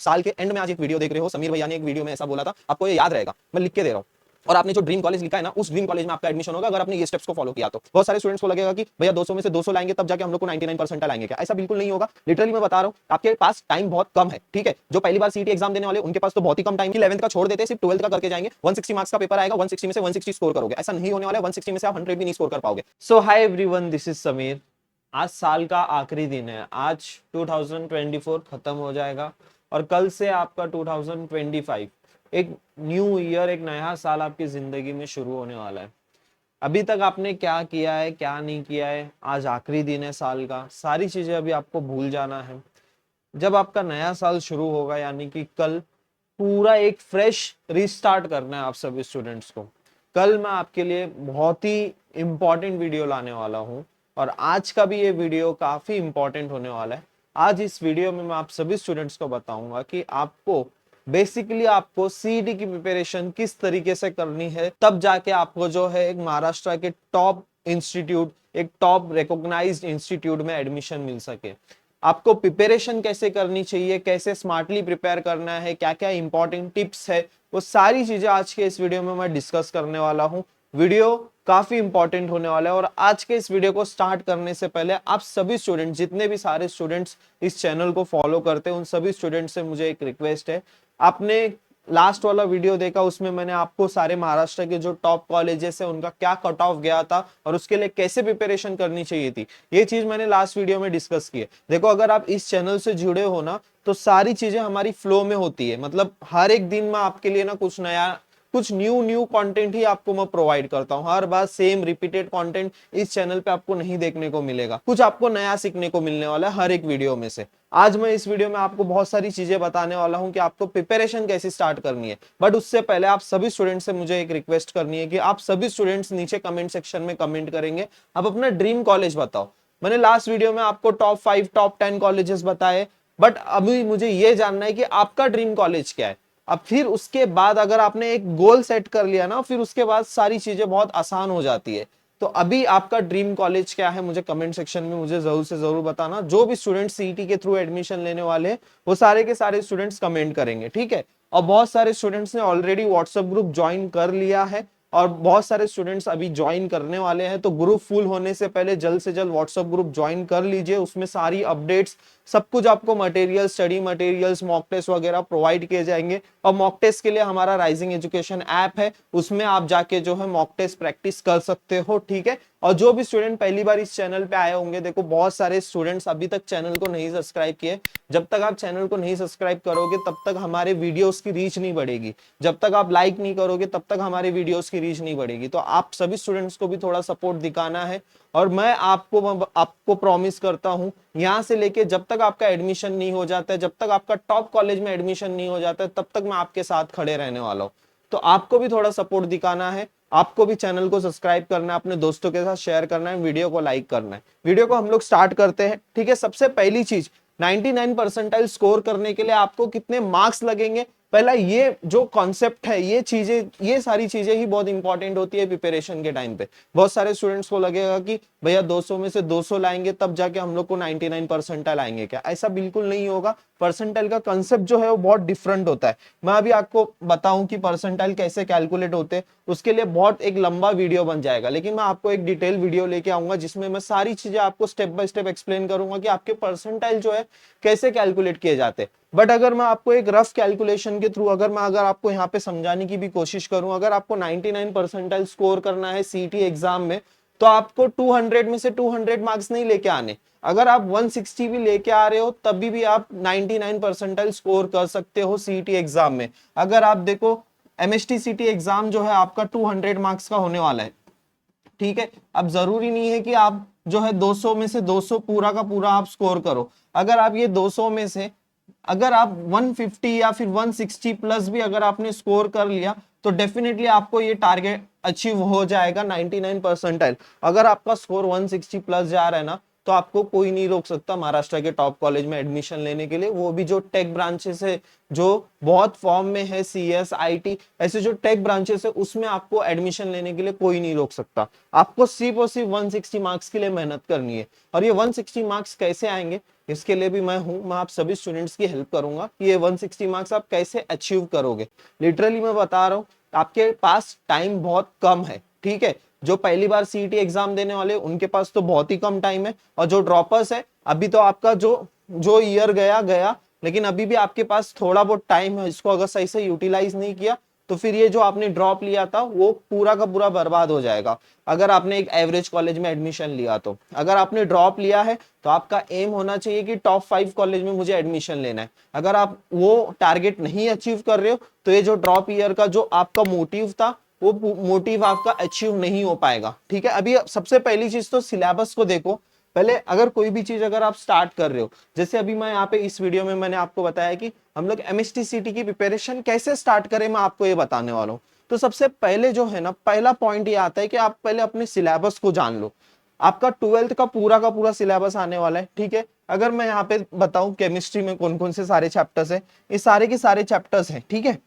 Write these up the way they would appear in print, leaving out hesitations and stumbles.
साल के एंड में आज एक वीडियो देख रहे हो, समीर भैया ने एक वीडियो में ऐसा बोला था, आपको ये याद रहेगा, मैं लिख के दे रहा हूँ। और आपने जो ड्रीम कॉलेज लिखा है ना, उस ड्रीम कॉलेज में आपका एडमिशन होगा अगर आपने ये स्टेप्स को फॉलो किया तो। बहुत सारे स्टूडेंट्स को लगेगा कि भैया 200 में से 200 लाएंगे तब जाके हम लोग को 99% आएंगे क्या? ऐसा बिल्कुल नहीं होगा। लिटरली मैं बता रहा हूँ, आपके पास टाइम बहुत कम है, ठीक है। जो पहली बार सीटी एग्जाम देने वाले उनके पास तो बहुत ही कम टाइम, 11th का छोड़ देते हैं, सिर्फ 12th का करके जाएंगे। 160 मार्क्स का पेपर आएगा, 160 में से 160 स्कोर करोगे, ऐसा नहीं होने वाला है। 160 में से आप 100 भी नहीं स्कोर कर पाओगे। So hi everyone, this is Sameer. आज साल का आखिरी दिन है। आज 2024 खत्म हो जाएगा और कल से आपका 2025 एक न्यू ईयर, एक नया साल आपकी जिंदगी में शुरू होने वाला है। अभी तक आपने क्या किया है, क्या नहीं किया है, आज आखिरी दिन है साल का, सारी चीजें अभी आपको भूल जाना है। जब आपका नया साल शुरू होगा, यानी कि कल, पूरा एक फ्रेश रिस्टार्ट करना है आप सभी स्टूडेंट्स को। कल मैं आपके लिए बहुत ही इंपॉर्टेंट वीडियो लाने वाला हूं और आज का भी ये वीडियो काफी इंपॉर्टेंट होने वाला है। आज इस वीडियो में मैं आप सभी स्टूडेंट्स को बताऊंगा कि आपको बेसिकली आपको सीईटी की प्रिपरेशन किस तरीके से करनी है, तब जाके आपको जो है एक महाराष्ट्र के टॉप इंस्टीट्यूट, एक टॉप रिकॉग्नाइज्ड इंस्टीट्यूट में एडमिशन मिल सके। आपको प्रिपरेशन कैसे करनी चाहिए, कैसे स्मार्टली प्रिपेयर करना है, क्या क्या इंपॉर्टेंट टिप्स है, वो सारी चीजें आज के इस वीडियो में मैं डिस्कस करने वाला हूँ। वीडियो काफी इंपॉर्टेंट होने वाला है और आज के इस वीडियो को स्टार्ट करने से पहले आप सभी स्टूडेंट्स, जितने भी सारे स्टूडेंट्स इस चैनल को फॉलो करते हैं, उन सभी स्टूडेंट्स से मुझे एक रिक्वेस्ट है। आपने लास्ट वाला वीडियो देखा, उसमें मैंने आपको सारे महाराष्ट्र के जो टॉप कॉलेजेस है उनका क्या कट ऑफ गया था और उसके लिए कैसे प्रिपरेशन करनी चाहिए थी, ये चीज मैंने लास्ट वीडियो में डिस्कस की है। देखो, अगर आप इस चैनल से जुड़े हो ना, तो सारी चीजें हमारी फ्लो में होती है। मतलब हर एक दिन में आपके लिए ना कुछ नया, कुछ न्यू कंटेंट ही आपको मैं प्रोवाइड करता हूँ। हर बार सेम रिपीटेड कंटेंट इस चैनल पे आपको नहीं देखने को मिलेगा, कुछ आपको नया सीखने को मिलने वाला है हर एक वीडियो में से। आज मैं इस वीडियो में आपको बहुत सारी चीजें बताने वाला हूं कि आपको प्रिपरेशन कैसे स्टार्ट करनी है। बट उससे पहले आप सभी स्टूडेंट्स से मुझे एक रिक्वेस्ट करनी है कि आप सभी स्टूडेंट्स नीचे कमेंट सेक्शन में कमेंट करेंगे, आप अपना ड्रीम कॉलेज बताओ। मैंने लास्ट वीडियो में आपको टॉप 5 टॉप 10 कॉलेजेस बताए, बट अभी मुझे ये जानना है कि आपका ड्रीम कॉलेज क्या है। अब फिर उसके बाद अगर आपने एक गोल सेट कर लिया ना, फिर उसके बाद सारी चीजें बहुत आसान हो जाती है। तो अभी आपका ड्रीम कॉलेज क्या है, मुझे कमेंट सेक्शन में मुझे जरूर से जरूर बताना। जो भी स्टूडेंट सीईटी के थ्रू एडमिशन लेने वाले हैं, वो सारे के सारे स्टूडेंट्स कमेंट करेंगे, ठीक है। और बहुत सारे स्टूडेंट्स ने ऑलरेडी व्हाट्सएप ग्रुप ज्वाइन कर लिया है और बहुत सारे स्टूडेंट्स अभी ज्वाइन करने वाले हैं। तो ग्रुप फुल होने से पहले जल्द से जल्द व्हाट्सएप ग्रुप ज्वाइन कर लीजिए। उसमें सारी अपडेट्स, सब कुछ आपको material, study materials, mock test वगैरह प्रोवाइड किए जाएंगे। और मॉक टेस्ट के लिए हमारा राइजिंग एजुकेशन ऐप है, उसमें आप जाके जो है मॉक टेस्ट प्रैक्टिस कर सकते हो, ठीक है। और जो भी स्टूडेंट पहली बार इस चैनल पे आए होंगे, देखो बहुत सारे स्टूडेंट्स अभी तक चैनल को नहीं सब्सक्राइब किए। जब तक आप चैनल को नहीं सब्सक्राइब करोगे तब तक हमारे वीडियोस की रीच नहीं बढ़ेगी। जब तक आप लाइक नहीं करोगे तब तक हमारे वीडियोस की रीच नहीं बढ़ेगी। तो आप सभी स्टूडेंट्स को भी थोड़ा सपोर्ट दिखाना है। और मैं आपको प्रॉमिस करता हूं, यहां से लेके जब तक आपका एडमिशन नहीं हो जाता है, जब तक आपका टॉप कॉलेज में एडमिशन नहीं हो जाता है, तब तक मैं आपके साथ खड़े रहने वाला हूं। तो आपको भी थोड़ा सपोर्ट दिखाना है, आपको भी चैनल को सब्सक्राइब करना है, अपने दोस्तों के साथ शेयर करना है, वीडियो को लाइक करना है। वीडियो को हम लोग स्टार्ट करते हैं, ठीक है। सबसे पहली चीज, 99 परसेंटाइल स्कोर करने के लिए आपको कितने मार्क्स लगेंगे, पहला ये जो कॉन्सेप्ट है, ये चीजें, ये सारी चीजें ही बहुत इंपॉर्टेंट होती है प्रिपरेशन के टाइम पे। बहुत सारे स्टूडेंट्स को लगेगा कि भैया 200 में से 200 लाएंगे तब जाके हम लोग को 99 परसेंटाइल आएंगे क्या? ऐसा बिल्कुल नहीं होगा। परसेंटाइल का कंसेप्ट जो है वो बहुत डिफरेंट होता है। मैं अभी आपको बताऊं कि परसेंटाइल कैसे कैलकुलेट होते हैं, उसके लिए बहुत एक लंबा वीडियो बन जाएगा। लेकिन मैं आपको एक डिटेल वीडियो लेके आऊंगा जिसमें मैं सारी चीजें आपको स्टेप बाय स्टेप एक्सप्लेन करूंगा कि आपके परसेंटाइल जो है कैसे कैलकुलेट किए जाते हैं। बट अगर मैं आपको एक रफ कैलकुलेशन के थ्रू, अगर आपको यहाँ पे समझाने की भी कोशिश करूं, अगर आपको 99 परसेंटाइल स्कोर करना है सीईटी एग्जाम में, तो आपको 200 में से 200 मार्क्स नहीं लेके आने। अगर आप 160 भी लेके आ रहे हो तभी भी आप 99 परसेंटाइल स्कोर कर सकते हो सीईटी एग्जाम में। अगर आप देखो, एमएसटी सीटी एग्जाम जो है आपका 200 मार्क्स का होने वाला है, ठीक है। अब जरूरी नहीं है कि आप जो है 200 में से 200 पूरा का पूरा आप स्कोर करो। अगर आप ये 200 में से अगर आप 150 या फिर 160 प्लस भी अगर आपने स्कोर कर लिया, तो डेफिनेटली आपको ये टारगेट अचीव हो जाएगा 99 परसेंटाइल। अगर आपका स्कोर 160 प्लस जा रहा है ना, तो आपको कोई नहीं रोक सकता महाराष्ट्र के टॉप कॉलेज में एडमिशन लेने के लिए। वो भी जो टेक ब्रांचेस है, जो बहुत फॉर्म में है, सीएस, आईटी, ऐसे जो टेक ब्रांचेस है, उसमें आपको एडमिशन लेने के लिए कोई नहीं रोक सकता। आपको सिर्फ और सिर्फ 160 मार्क्स के लिए मेहनत करनी है। और ये 160 मार्क्स कैसे आएंगे, इसके लिए भी मैं हूँ, मैं आप सभी स्टूडेंट्स की हेल्प करूंगा कि ये 160 मार्क्स आप कैसे अचीव करोगे। लिटरली मैं बता रहा हूँ, आपके पास टाइम बहुत कम है, ठीक है। जो पहली बार सीईटी एग्जाम देने वाले उनके पास तो बहुत ही कम टाइम है, और जो ड्रॉपर्स है अभी तो आपका जो जो ईयर गया गया, लेकिन अभी भी आपके पास थोड़ा बहुत टाइम है, इसको अगर सही से यूटिलाइज नहीं किया तो फिर ये जो आपने ड्रॉप लिया था वो पूरा का पूरा बर्बाद हो जाएगा। अगर आपने एक एवरेज कॉलेज में एडमिशन लिया तो, अगर आपने ड्रॉप लिया है तो आपका एम होना चाहिए कि टॉप 5 कॉलेज में मुझे एडमिशन लेना है। अगर आप वो टारगेट नहीं अचीव कर रहे हो तो ये जो ड्रॉप ईयर का जो आपका मोटिव था वो मोटिव आपका अचीव नहीं हो पाएगा, ठीक है। अभी सबसे पहली चीज तो सिलेबस को देखो। पहले अगर कोई भी चीज अगर आप स्टार्ट कर रहे हो, जैसे अभी मैं यहाँ पे इस वीडियो में मैंने आपको बताया कि हम लोग एमएसटीसीटी की प्रिपरेशन कैसे स्टार्ट करें, मैं आपको ये बताने वाला हूँ। तो सबसे पहले जो है ना, पहला पॉइंट ये आता है कि आप पहले अपने सिलेबस को जान लो। आपका 12th का पूरा सिलेबस आने वाला है, ठीक है। अगर मैं यहाँ पे बताऊं केमिस्ट्री में कौन कौन से सारे चैप्टर्स हैं, ये सारे के सारे चैप्टर्स हैं, ठीक है।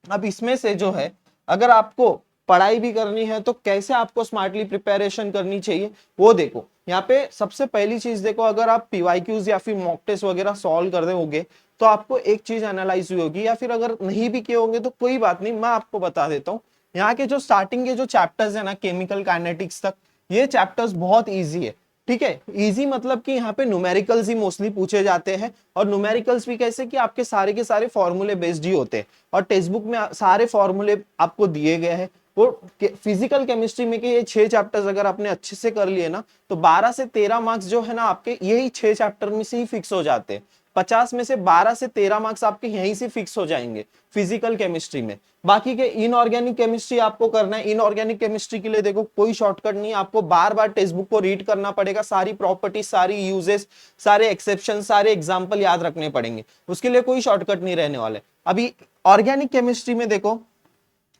अब इसमें से जो है, अगर आपको पढ़ाई भी करनी है तो कैसे आपको स्मार्टली प्रिपरेशन करनी चाहिए वो देखो। यहाँ पे सबसे पहली चीज देखो, अगर आप पीवाईक्यूज या फिर मॉक टेस्ट वगैरह सॉल्व कर रहे होगे तो आपको एक चीज एनालाइज हुई होगी, या फिर अगर नहीं भी किए होंगे तो कोई बात नहीं, मैं आपको बता देता हूँ। यहाँ के जो स्टार्टिंग के जो चैप्टर्स है ना, केमिकल काइनेटिक्स तक, ये चैप्टर्स बहुत ईजी है, ठीक है। इजी मतलब कि यहाँ पे न्यूमेरिकल्स ही मोस्टली पूछे जाते हैं, और न्यूमेरिकल्स भी कैसे कि आपके सारे के सारे फॉर्मूले बेस्ड ही होते हैं, और टेक्स्ट बुक में सारे फॉर्मूले आपको दिए गए हैं। वो फिजिकल केमिस्ट्री में के ये 6 चैप्टर्स अगर आपने अच्छे से कर लिए ना, तो 12 से 13 मार्क्स जो है ना आपके यही 6 चैप्टर में से ही फिक्स हो जाते हैं। 50 में से 12 से 13 मार्क्स आपके यहीं से फिक्स हो जाएंगे फिजिकल केमिस्ट्री में। बाकी के इनऑर्गेनिक केमिस्ट्री आपको करना है, इनऑर्गेनिक केमिस्ट्री के लिए देखो कोई शॉर्टकट नहीं, आपको बार बार टेक्स्ट बुक को रीड करना पड़ेगा, सारी प्रॉपर्टी, सारी यूजेस, सारे एक्सेप्शन, सारे एग्जाम्पल याद रखने पड़ेंगे, उसके लिए कोई शॉर्टकट नहीं रहने वाले। अभी ऑर्गेनिक केमिस्ट्री में देखो,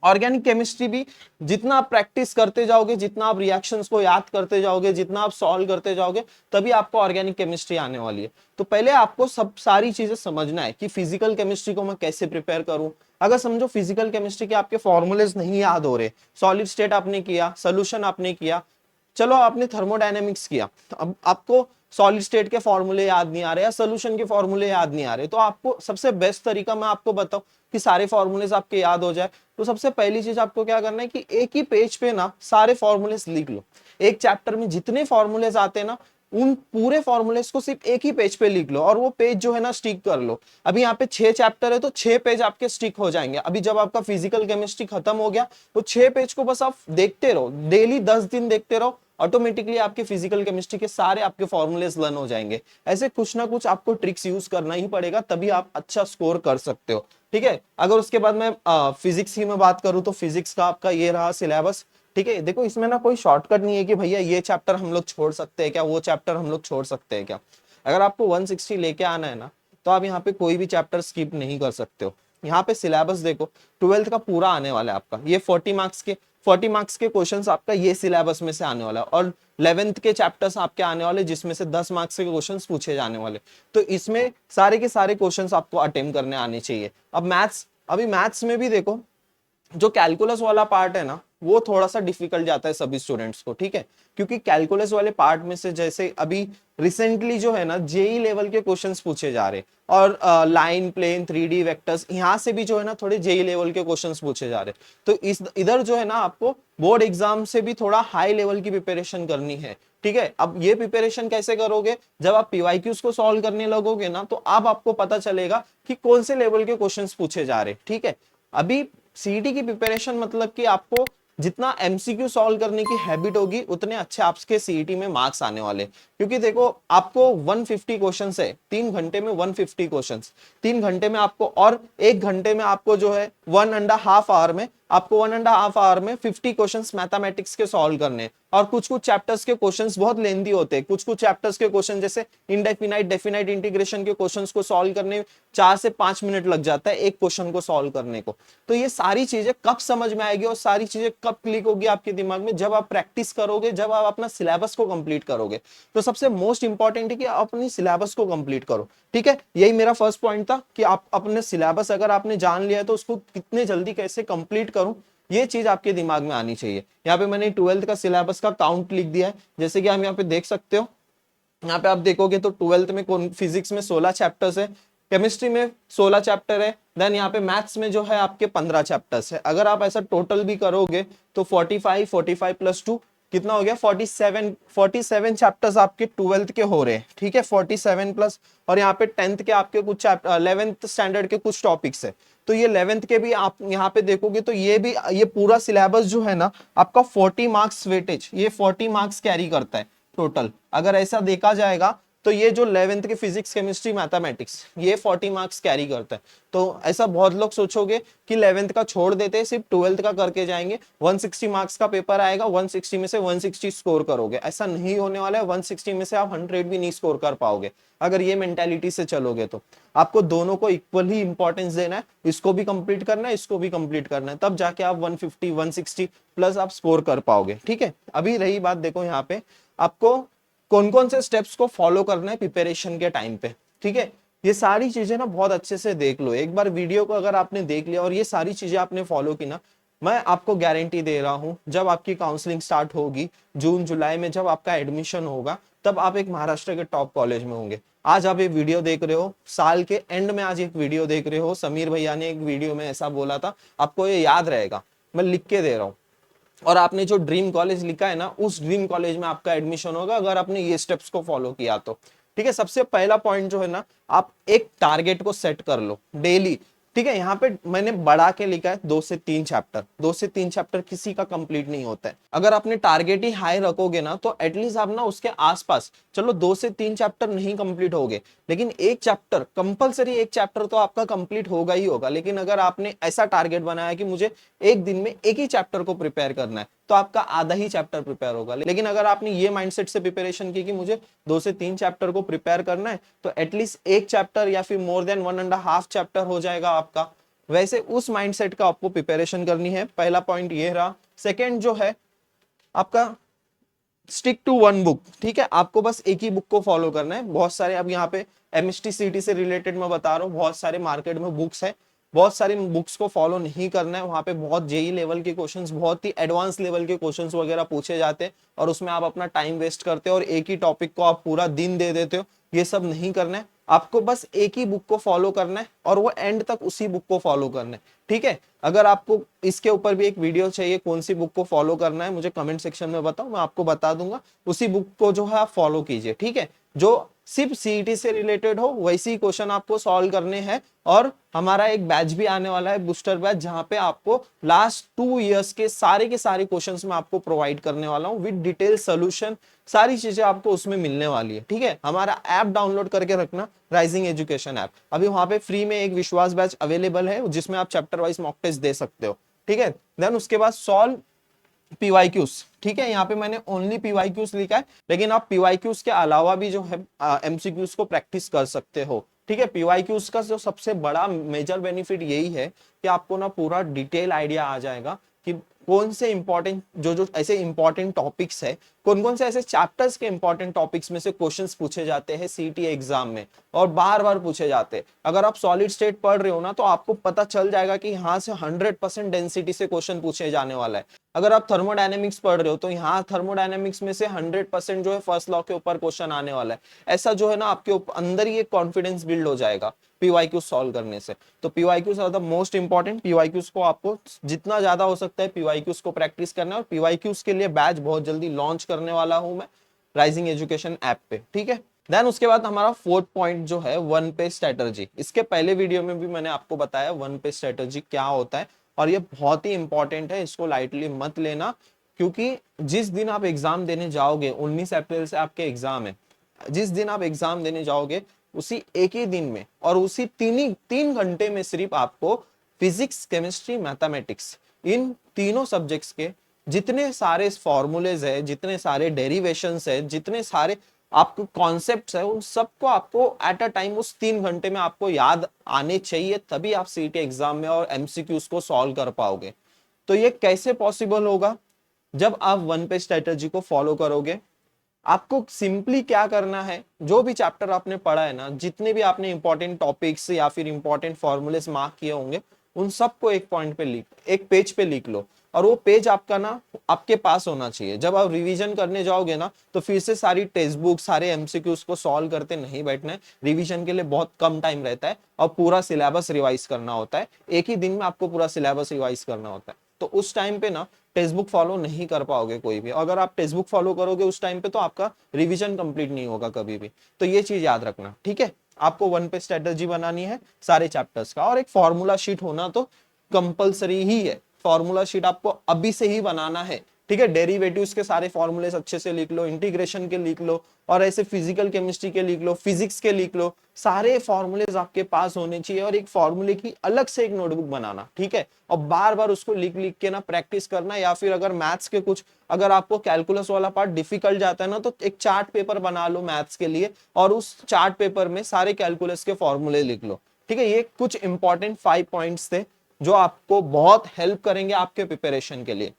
ऑर्गेनिक केमिस्ट्री भी जितना आप प्रैक्टिस करते जाओगे, जितना आप रिएक्शंस को याद करते जाओगे, जितना आप सॉल्व करते जाओगे, तभी आपको ऑर्गेनिक केमिस्ट्री आने वाली है। तो पहले आपको सब सारी चीजें समझना है कि फिजिकल केमिस्ट्री को मैं कैसे प्रिपेयर करूं। अगर समझो फिजिकल केमिस्ट्री के आपके फॉर्मूलेज नहीं याद हो रहे, सॉलिड स्टेट आपने किया, सोल्यूशन आपने किया, चलो आपने थर्मोडायनेमिक्स किया, तो अब आपको सॉलिड स्टेट के फॉर्मूले याद नहीं आ रहे या सोल्यूशन के फॉर्मूले याद नहीं आ रहे, तो आपको सबसे बेस्ट तरीका मैं आपको बताऊं कि सारे फॉर्मूलेस आपके याद हो जाए, तो सबसे पहली चीज आपको क्या करना है कि एक ही पेज पे ना सारे फॉर्मूलेस लिख लो। एक चैप्टर में जितने फॉर्मूलेस आते हैं ना, उन पूरे फॉर्मूलेस को सिर्फ एक ही पेज पे लिख लो, और वो पेज जो है ना स्टिक कर लो। अभी यहाँ पे 6 चैप्टर है तो 6 पेज आपके स्टिक हो जाएंगे। अभी जब आपका फिजिकल केमिस्ट्री खत्म हो गया तो 6 पेज को बस आप देखते रहो, डेली 10 दिन देखते रहो, ऑटोमेटिकली आपके फिजिकल केमिस्ट्री के सारे आपके फॉर्मूलेस लर्न हो जाएंगे। ऐसे कुछ ना कुछ आपको ट्रिक्स यूज करना ही पड़ेगा, तभी आप अच्छा स्कोर कर सकते हो, ठीक है। अगर उसके बाद मैं फिजिक्स की मैं बात करूं तो फिजिक्स का आपका ये रहा सिलेबस, ठीक है। देखो इसमें ना कोई शॉर्टकट नहीं है कि भैया ये चैप्टर हम लोग छोड़ सकते हैं क्या, वो चैप्टर हम लोग छोड़ सकते हैं क्या। अगर आपको 160 लेके आना है ना, तो आप यहाँ पे कोई भी चैप्टर स्किप नहीं कर सकते हो। यहाँ पे सिलेबस देखो, 12th का पूरा आने वाला है आपका, ये 40 मार्क्स के क्वेश्चंस आपका ये सिलेबस में से आने वाला है, और 11th के चैप्टर्स आपके आने वाले जिसमें से 10 मार्क्स के क्वेश्चंस पूछे जाने वाले। तो इसमें सारे के सारे क्वेश्चंस आपको अटेम्प्ट करने आने चाहिए। अब मैथ्स, अभी मैथ्स में भी देखो जो कैलकुलस वाला पार्ट है ना, वो थोड़ा सा डिफिकल्ट जाता है सभी स्टूडेंट्स को, ठीक है। क्योंकि कैलकुलस वाले पार्ट में से जैसे अभी रिसेंटली जो है ना जेई लेवल के क्वेश्चंस पूछे जा रहे, और लाइन, प्लेन, 3D वेक्टर्स, यहाँ से भी जो है ना थोड़े जेई लेवल के क्वेश्चंस पूछे जा रहे। तो इस इधर जो है ना आपको बोर्ड एग्जाम से भी थोड़ा हाई लेवल की प्रिपरेशन करनी है, ठीक है। अब ये प्रिपरेशन कैसे करोगे, जब आप पीवाईक्यूज को सॉल्व करने लगोगे ना, तो अब आपको पता चलेगा कि कौन से लेवल के क्वेश्चंस पूछे जा रहे, ठीक है। अभी सीईटी की प्रिपरेशन मतलब कि आपको जितना एमसीक्यू सॉल्व करने की हैबिट होगी उतने अच्छे आपके सीईटी में मार्क्स आने वाले। क्योंकि देखो आपको 150 क्वेश्चंस है, 3 घंटे में 150 क्वेश्चंस, 3 घंटे में आपको, और 1 घंटे में आपको जो है 1.5 आवर में आपको 1.5 आवर में 50 क्वेश्चंस मैथमेटिक्स के सॉल्व करने। और कुछ कुछ चैप्टर्स के क्वेश्चंस बहुत लेंदी होते हैं, कुछ कुछ चैप्टर्स के क्वेश्चन जैसे इनडेफिनाइट डेफिनाइट इंटीग्रेशन के क्वेश्चंस को सॉल्व करने 4 से 5 मिनट लग जाता है एक क्वेश्चन को सॉल्व करने को। तो ये सारी चीजें कब समझ में आएगी और सारी चीजें कब क्लिक होगी आपके दिमाग में, जब आप प्रैक्टिस करोगे, जब आप अपना सिलेबस को कंप्लीट करोगे। तो सबसे मोस्ट इंपॉर्टेंट है कि आप अपनी सिलेबस को कंप्लीट करो, ठीक है। यही मेरा फर्स्ट पॉइंट था कि आप अपने सिलेबस अगर आपने जान लिया है तो उसको कितने जल्दी कैसे कंप्लीट करूं, ये चीज आपके दिमाग में आनी चाहिए। यहाँ पे मैंने 12th का सिलेबस का काउंट लिख दिया है, जैसे कि हम यहाँ पे देख सकते हो यहाँ पे आप देखोगे तो 12th में कौन फिजिक्स में 16 चैप्टर्स है, केमिस्ट्री में 16 चैप्टर है, देन यहाँ पे मैथ्स में जो है आपके 15 चैप्टर्स है। अगर आप ऐसा टोटल भी करोगे तो 45 प्लस 2 कितना हो गया 47 चैप्टर्स आपके 12th के हो रहे हैं, ठीक है 47 प्लस, और यहाँ पे 10th के आपके कुछ 11th स्टैंडर्ड के कुछ टॉपिक्स है। तो ये 11th के भी आप यहाँ पे देखोगे तो ये पूरा सिलेबस जो है ना आपका 40 मार्क्स वेटेज, ये 40 मार्क्स कैरी करता है टोटल। अगर ऐसा देखा जाएगा तो ये जो 11th के फिजिक्स केमिस्ट्री मैथमेटिक्स ये 40 मार्क्स कैरी करता है। तो ऐसा बहुत लोग सोचोगे कि 11th का छोड़ देते हैं, सिर्फ 12th का करके जाएंगे, 160 मार्क्स का पेपर आएगा, 160 में से 160 स्कोर करोगे, ऐसा नहीं होने वाला है। 160 में से आप 100 भी नहीं स्कोर कर पाओगे अगर ये मेंटेलिटी से चलोगे। तो आपको दोनों को इक्वल ही इंपॉर्टेंस देना है, इसको भी कंप्लीट करना है, इसको भी कंप्लीट करना है, तब जाके आप 150 160 प्लस आप स्कोर कर पाओगे, ठीक है। अभी रही बात, देखो यहाँ पे आपको कौन कौन से स्टेप्स को फॉलो करना है प्रिपरेशन के टाइम पे, ठीक है। ये सारी चीजें ना बहुत अच्छे से देख लो, एक बार वीडियो को अगर आपने देख लिया और ये सारी चीजें आपने फॉलो की ना, मैं आपको गारंटी दे रहा हूं जब आपकी काउंसलिंग स्टार्ट होगी जून जुलाई में, जब आपका एडमिशन होगा, तब आप एक महाराष्ट्र के टॉप कॉलेज में होंगे। आज आप ये वीडियो देख रहे हो, साल के एंड में आज एक वीडियो देख रहे हो, समीर भैया ने एक वीडियो में ऐसा बोला था, आपको ये याद रहेगा, मैं लिख के दे रहा हूँ। और आपने जो ड्रीम कॉलेज लिखा है ना, उस ड्रीम कॉलेज में आपका एडमिशन होगा अगर आपने ये स्टेप्स को फॉलो किया तो, ठीक है। सबसे पहला पॉइंट जो है ना, आप एक टारगेट को सेट कर लो डेली, ठीक है। यहाँ पे मैंने बढ़ा के लिखा है 2 से 3 चैप्टर, 2 से 3 चैप्टर किसी का कंप्लीट नहीं होता है। अगर आपने टारगेट ही हाई रखोगे ना तो एटलीस्ट आप ना उसके आसपास, चलो 2 से 3 चैप्टर नहीं कंप्लीट होगे, लेकिन एक चैप्टर कंपलसरी, एक चैप्टर तो आपका कंप्लीट होगा ही होगा। लेकिन अगर आपने ऐसा टारगेट बनाया कि मुझे एक दिन में एक ही चैप्टर को प्रिपेयर करना है, तो आपका आधा ही चैप्टर प्रिपेयर होगा। लेकिन अगर आपने ये माइंडसेट से प्रिपरेशन की कि मुझे 2 से 3 चैप्टर को प्रिपेयर करना है, तो एटलीस्ट एक चैप्टर या फिर मोर देन 1.5 चैप्टर हो जाएगा आपका। वैसे उस माइंडसेट का आपको प्रिपरेशन करनी है, पहला पॉइंट ये रहा। सेकेंड जो है आपका स्टिक टू वन बुक, ठीक है। आपको बस एक ही बुक को फॉलो करना है। बहुत सारे, अब यहाँ पे एमएसटी सीटी से रिलेटेड मैं बता रहा हूँ, बहुत सारे मार्केट में बुक्स है, बहुत सारी बुक्स को फॉलो नहीं करना है। वहां पे बहुत जेई लेवल के क्वेश्चंस, बहुत ही एडवांस लेवल के क्वेश्चंस वगैरह पूछे जाते हैं और उसमें आप अपना टाइम वेस्ट करते हो और एक ही टॉपिक को आप पूरा दिन दे देते हो। ये सब नहीं करना है, आपको बस एक ही बुक को फॉलो करना है और वो एंड तक उसी बुक को फॉलो करना है, ठीक है। अगर आपको इसके ऊपर भी एक वीडियो चाहिए कौन सी बुक को फॉलो करना है, मुझे कमेंट सेक्शन में बताओ, मैं आपको बता दूंगा। उसी बुक को जो है आप फॉलो कीजिए, ठीक है। जो सिर्फ सीईटी से रिलेटेड हो वैसी क्वेश्चन आपको सॉल्व करने हैं। और हमारा एक बैच भी आने वाला है, बूस्टर बैच, जहां पे आपको लास्ट 2 इयर्स के सारे क्वेश्चंस मैं आपको प्रोवाइड करने वाला हूं विद डिटेल सोल्यूशन। सारी चीजें आपको उसमें मिलने वाली है, ठीक है। हमारा ऐप डाउनलोड करके रखना, राइजिंग एजुकेशन ऐप। अभी वहां पे फ्री में एक विश्वास बैच अवेलेबल है जिसमें आप चैप्टर वाइज मॉक टेस्ट दे सकते हो, ठीक है। देन उसके बाद सॉल्व पीवाईक्यूज, ठीक है। यहाँ पे मैंने ओनली पीवाईक्यूज लिखा है, लेकिन आप पीवाईक्यूज के अलावा भी जो है एमसीक्यूज को प्रैक्टिस कर सकते हो, ठीक है। पीवाईक्यूज का जो सबसे बड़ा मेजर बेनिफिट यही है कि आपको ना पूरा डिटेल आइडिया आ जाएगा कि कौन से इंपॉर्टेंट जो ऐसे इंपॉर्टेंट टॉपिक्स है, कौन कौन से ऐसे चैप्टर्स के इंपॉर्टेंट टॉपिक्स में से क्वेश्चंस पूछे जाते हैं सीटी एग्जाम में और बार बार पूछे जाते हैं। अगर आप सॉलिड स्टेट पढ़ रहे हो ना तो आपको पता चल जाएगा कि यहाँ से 100% डेंसिटी से क्वेश्चन पूछे जाने वाला है। अगर आप थर्मोडायनेमिक्स पढ़ रहे हो तो यहाँ थर्मोडायनेमिक्स में से 100% जो है फर्स्ट लॉ के ऊपर क्वेश्चन आने वाला है। ऐसा जो है ना आपके अंदर ही एक कॉन्फिडेंस बिल्ड हो जाएगा पीवाईक्यू सॉल्व करने से। तो PYQs are the most important. PYQs को आपको जितना ज्यादा हो सकता है पीवाईक्यूज को प्रैक्टिस करना है और पीवाईक्यूज के लिए बैच बहुत जल्दी लॉन्च करने वाला हूं मैं राइजिंग एजुकेशन ऐप पे, ठीक है। देन उसके बाद हमारा 4th पॉइंट जो है वन पेज स्ट्रेटजी। इसके पहले वीडियो में भी मैंने आपको बताया वन पेज स्ट्रेटजी क्या होता है और ये बहुत ही इंपॉर्टेंट है, इसको लाइटली मत लेना। क्योंकि जिस दिन आप एग्जाम देने जाओगे, 19 अप्रैल से आपके एग्जाम है, जिस दिन आप एग्जाम देने जाओगे उसी एक ही दिन में और उसी 3 घंटे में सिर्फ आपको फिजिक्स केमिस्ट्री मैथमेटिक्स इन तीनों सब्जेक्ट्स के जितने सारे फॉर्मूलेज है, जितने सारे डेरिवेशंस है, जितने सारे आपको कॉन्सेप्ट्स है, उन सबको आपको एट अ टाइम उस 3 घंटे में आपको याद आने चाहिए, तभी आप सीटी एग्जाम में और एमसीक्यूज को सॉल्व कर पाओगे। तो ये कैसे पॉसिबल होगा? जब आप वन पेज स्ट्रेटजी को फॉलो करोगे। आपको सिंपली क्या करना है, जो भी चैप्टर आपने पढ़ा है ना, जितने भी आपने इंपॉर्टेंट टॉपिक्स या फिर इंपॉर्टेंट फॉर्मूलेस मार्क किए होंगे, उन सबको एक पॉइंट पे एक पेज पे लिख लो, और वो पेज आपका ना आपके पास होना चाहिए। जब आप रिवीजन करने जाओगे ना तो फिर से सारी टेक्स्ट बुक, सारे एमसीक्यूज को सॉल्व करते नहीं बैठना है। रिवीजन के लिए बहुत कम टाइम रहता है और पूरा सिलेबस रिवाइज करना होता है। एक ही दिन में आपको पूरा सिलेबस रिवाइज करना होता है। तो उस टाइम पे ना टेक्स्ट बुक फॉलो नहीं कर पाओगे कोई भी। अगर आप टेक्स्ट बुक फॉलो करोगे उस टाइम पे तो आपका रिवीजन कंप्लीट नहीं होगा कभी भी। तो ये चीज याद रखना, ठीक है। आपको वन पे स्ट्रेटजी बनानी है सारे चैप्टर्स का, और एक फॉर्मूला शीट होना तो कंपलसरी ही है। फॉर्मूला शीट आपको अभी से ही बनाना है, ठीक है। डेरिवेटिव्स के सारे फॉर्मूलेस अच्छे से लिख लो, इंटीग्रेशन के लिख लो, और ऐसे फिजिकल केमिस्ट्री के लिख लो, फिजिक्स के लिख लो। सारे फॉर्मूलेस आपके पास होने चाहिए, और एक फॉर्मूले की अलग से एक नोटबुक बनाना, ठीक है। और बार बार उसको लिख लिख के ना प्रैक्टिस करना, या फिर अगर मैथ्स के कुछ, अगर आपको कैलकुलस वाला पार्ट डिफिकल्ट जाता है ना तो एक चार्ट पेपर बना लो मैथ्स के लिए, और उस चार्ट पेपर में सारे कैलकुलस के फॉर्मूले लिख लो, ठीक है। ये कुछ इंपॉर्टेंट 5 पॉइंट्स थे जो आपको बहुत हेल्प करेंगे आपके प्रिपरेशन के लिए,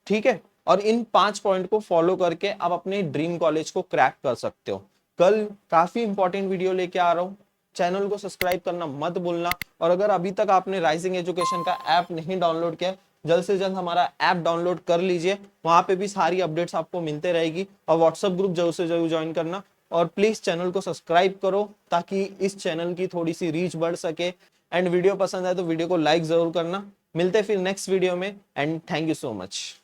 ठीक है। और इन 5 पॉइंट को फॉलो करके आप अपने ड्रीम कॉलेज को क्रैक कर सकते हो। कल काफी इंपॉर्टेंट वीडियो लेके आ रहा हूँ, चैनल को सब्सक्राइब करना मत भूलना। और अगर अभी तक आपने राइजिंग एजुकेशन का ऐप नहीं डाउनलोड किया, जल्द से जल्द हमारा ऐप डाउनलोड कर लीजिए। वहां पे भी सारी अपडेट्स आपको मिलते रहेगी, और व्हाट्सएप ग्रुप जरूर से जरूर ज्वाइन करना। और प्लीज चैनल को सब्सक्राइब करो ताकि इस चैनल की थोड़ी सी रीच बढ़ सके। एंड वीडियो पसंद आए तो वीडियो को लाइक जरूर करना। मिलते हैं फिर नेक्स्ट वीडियो में, and thank you so much.